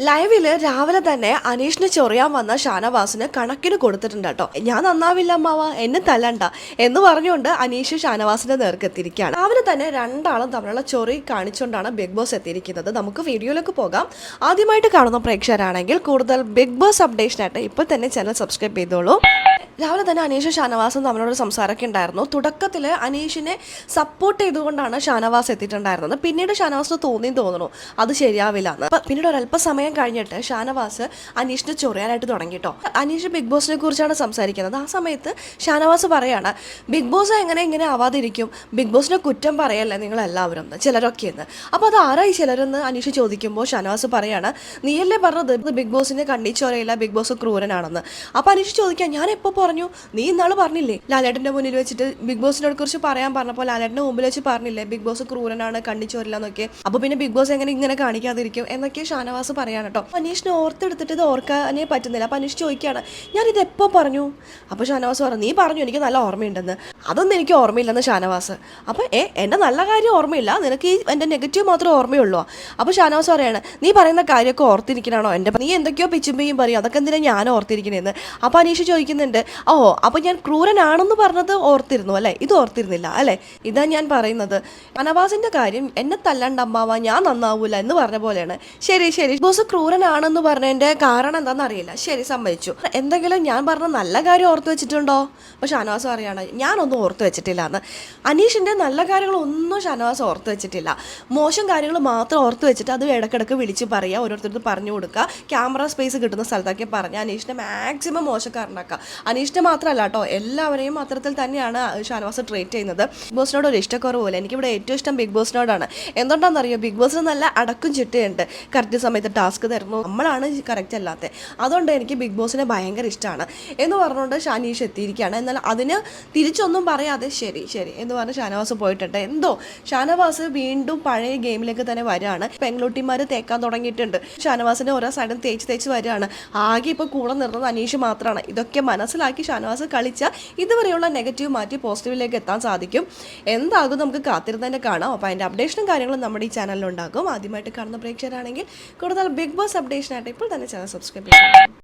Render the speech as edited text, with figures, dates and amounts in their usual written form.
ലൈവില് രാവിലെ തന്നെ അനീഷിന് ചൊറിയാൻ വന്ന ഷാനവാസിന് കണക്കിന് കൊടുത്തിട്ടുണ്ട് കേട്ടോ. ഞാൻ നന്നാവില്ല അമ്മാവ, എന്നെ തല്ലണ്ട എന്ന് പറഞ്ഞുകൊണ്ട് അനീഷ് ഷാനവാസിന്റെ നേർക്ക് എത്തിയിരിക്കുകയാണ്. രാവിലെ തന്നെ രണ്ടാളും തമ്മിലുള്ള ചൊറി കാണിച്ചുകൊണ്ടാണ് ബിഗ് ബോസ് എത്തിയിരിക്കുന്നത്. നമുക്ക് വീഡിയോയിലേക്ക് പോകാം. ആദ്യമായിട്ട് കാണുന്ന പ്രേക്ഷകരാണെങ്കിൽ കൂടുതൽ ബിഗ് ബോസ് അപ്ഡേഷനായിട്ട് ഇപ്പോൾ തന്നെ ചാനൽ സബ്സ്ക്രൈബ് ചെയ്തോളൂ. രാവിലെ തന്നെ അനീഷ് ഷാനവാസും തമ്മിലൊരു സംസാരമൊക്കെ ഉണ്ടായിരുന്നു. തുടക്കത്തിൽ അനീഷിനെ സപ്പോർട്ട് ചെയ്തുകൊണ്ടാണ് ഷാനവാസ് എത്തിയിട്ടുണ്ടായിരുന്നത്. പിന്നീട് ഷാനവാസിന് തോന്നുന്നു അത് ശരിയാവില്ല എന്ന്. പിന്നീട് ഒരല്പസമയം കഴിഞ്ഞിട്ട് ഷാനവാസ് അനീഷിനെ ചൊറിയാനായിട്ട് തുടങ്ങിട്ടോ. അനീഷ് ബിഗ് ബോസിനെ കുറിച്ചാണ് സംസാരിക്കുന്നത്. ആ സമയത്ത് ഷാനവാസ് പറയാണ്, ബിഗ് ബോസ് എങ്ങനെ ആവാതിരിക്കും, ബിഗ് ബോസിനെ കുറ്റം പറയല്ലേ നിങ്ങളെല്ലാവരും ചിലരൊക്കെ എന്ന്. അപ്പോൾ അത് ആരായി ചിലരെന്ന് അനീഷ് ചോദിക്കുമ്പോൾ ഷാനവാസ് പറയാണ്, നീയല്ലേ പറഞ്ഞത് ബിഗ് ബോസിനെ കണ്ണിച്ചോരയില്ല, ബിഗ് ബോസ് ക്രൂരനാണെന്ന്. അപ്പോൾ അനീഷ് ചോദിക്കാം, ഞാൻ എപ്പോൾ പറഞ്ഞു? നീ ഇന്നാൾ പറഞ്ഞില്ലേ ലാലേട്ടൻ്റെ മുന്നിൽ വെച്ചിട്ട് ബിഗ് ബോസിനെ കുറിച്ച് പറയാൻ പറഞ്ഞപ്പോൾ ലാലേട്ടൻ്റെ മുമ്പിൽ വെച്ച് പറഞ്ഞില്ലേ ബിഗ് ബോസ് ക്രൂരനാണ്, കണ്ണിച്ചോരില്ല എന്നൊക്കെ. അപ്പോൾ പിന്നെ ബിഗ് ബോസ് ഇങ്ങനെ കാണിക്കാതിരിക്കും എന്നൊക്കെ ഷാനവാസ് പറയാണ് കേട്ടോ. അനീഷിനെ ഓർത്തെടുത്തിട്ട് ഇത് ഓർക്കാനേ പറ്റുന്നില്ല. അപ്പോൾ അനീഷ് ചോദിക്കുകയാണ്, ഞാനിത് എപ്പോൾ പറഞ്ഞു? അപ്പോൾ ഷാനവാസ് പറഞ്ഞു, നീ പറഞ്ഞു, എനിക്ക് നല്ല ഓർമ്മയുണ്ടെന്ന്. അതൊന്നും എനിക്ക് ഓർമ്മയില്ലെന്ന് ഷാനവാസ്. അപ്പോൾ എൻ്റെ നല്ല കാര്യം ഓർമ്മയില്ല, നിനക്ക് ഈ എൻ്റെ നെഗറ്റീവ് മാത്രമേ ഓർമ്മയുള്ളൂ. അപ്പോൾ ഷാനവാസ് പറയാണ്, നീ പറയുന്ന കാര്യമൊക്കെ ഓർത്തിരിക്കണോ എൻ്റെ, നീ എന്തൊക്കെയോ പിച്ചുമ്പയും പറയും, അതൊക്കെ എന്തിനാ ഞാൻ ഓർത്തിരിക്കണേന്ന്. അപ്പോൾ അനീഷ് ചോദിക്കുന്നുണ്ട്, ഓഹോ അപ്പോൾ ഞാൻ ക്രൂരനാണെന്ന് പറഞ്ഞത് ഓർത്തിരുന്നു അല്ലേ, ഇത് ഓർത്തിരുന്നില്ല അല്ലേ, ഇതാ ഞാൻ പറയുന്നത്. ഷാനവാസിന്റെ കാര്യം എന്നെ തല്ലണ്ട അമ്മാവ, ഞാൻ നന്നാവൂല എന്ന് പറഞ്ഞ പോലെയാണ്. ശരി ബോസ് ക്രൂരനാണെന്ന് പറഞ്ഞതിന്റെ കാരണം എന്താണെന്ന് അറിയില്ല, ശരി സമ്മതിച്ചു. എന്തെങ്കിലും ഞാൻ പറഞ്ഞ നല്ല കാര്യം ഓർത്ത് വെച്ചിട്ടുണ്ടോ? അപ്പോൾ ഷാനവാസ് പറയാണ്, ഞാനൊന്നും ഓർത്ത് വെച്ചിട്ടില്ല എന്ന്. അനീഷിന്റെ നല്ല കാര്യങ്ങളൊന്നും ഷാനവാസ് ഓർത്ത് വെച്ചിട്ടില്ല, മോശം കാര്യങ്ങൾ മാത്രം ഓർത്ത് വെച്ചിട്ട് അത് ഇടക്കിടക്ക് വിളിച്ച് പറയുക, ഓരോരുത്തർക്ക് പറഞ്ഞു കൊടുക്കുക, ക്യാമറ സ്പേസ് കിട്ടുന്ന സ്ഥലത്തൊക്കെ പറഞ്ഞ് അനീഷിനെ മാക്സിമം മോശക്കാരനാക്കുക. അനീഷിനെ മാത്രമല്ല കേട്ടോ, എല്ലാവരെയും അത്തരത്തിൽ തന്നെയാണ് ഷാനവാസ് ട്രീറ്റ് ചെയ്യുന്നത്. ബിഗ് ബോസിനോട് ഒരു ഇഷ്ടക്കുറവില്ല. എനിക്കിവിടെ ഏറ്റവും ഇഷ്ടം ബിഗ് ബോസിനോടാണ്. എന്തുകൊണ്ടാണെന്നറിയോ, ബിഗ് ബോസിന് നല്ല അടക്കും ചിട്ടയുണ്ട്, കറക്റ്റ് സമയത്ത് ടാസ്ക് തരുന്നു, നമ്മളാണ് കറക്റ്റ് അല്ലാത്തത്. അതുകൊണ്ട് എനിക്ക് ബിഗ് ബോസിനെ ഭയങ്കര ഇഷ്ടമാണ് എന്ന് പറഞ്ഞുകൊണ്ട് ഷാനീഷ് എത്തിയിരിക്കുകയാണ്. എന്നാൽ അതിന് തിരിച്ചൊന്നും പറയാതെ ശരി എന്ന് പറഞ്ഞ് ഷാനവാസ് പോയിട്ടുണ്ട്. എന്തോ ഷാനവാസ് വീണ്ടും പഴയ ഗെയിമിലേക്ക് തന്നെ വരികയാണ്. പെൺകുട്ടിമാർ തേക്കാൻ തുടങ്ങിയിട്ടുണ്ട്. ഷാനവാസിനെ ഓരോ സൈഡും തേച്ച് വരികയാണ്. ആകെ ഇപ്പോൾ കൂടെ നിർന്നത് അനീഷ് മാത്രമാണ്. ഇതൊക്കെ മനസ്സിലാക്കി ഷാനവാസ് കളിച്ചാൽ ഇതുവരെയുള്ള നെഗറ്റീവ് മാറ്റി പോസിറ്റീവിലേക്ക് എത്താൻ സാധിക്കും. എന്താകും നമുക്ക് കാത്തിരുന്ന് തന്നെ കാണാം. അപ്പോൾ അതിൻ്റെ അപ്ഡേഷനും കാര്യങ്ങളും നമ്മുടെ ഈ ചാനലിലുണ്ടാകും. ആദ്യമായിട്ട് കാണുന്ന പ്രേക്ഷകരാണെങ്കിൽ കൂടുതൽ ബിഗ് ബോസ് അപ്ഡേഷനായിട്ട് ഇപ്പോൾ തന്നെ ചാനൽ സബ്സ്ക്രൈബ് ചെയ്യാം.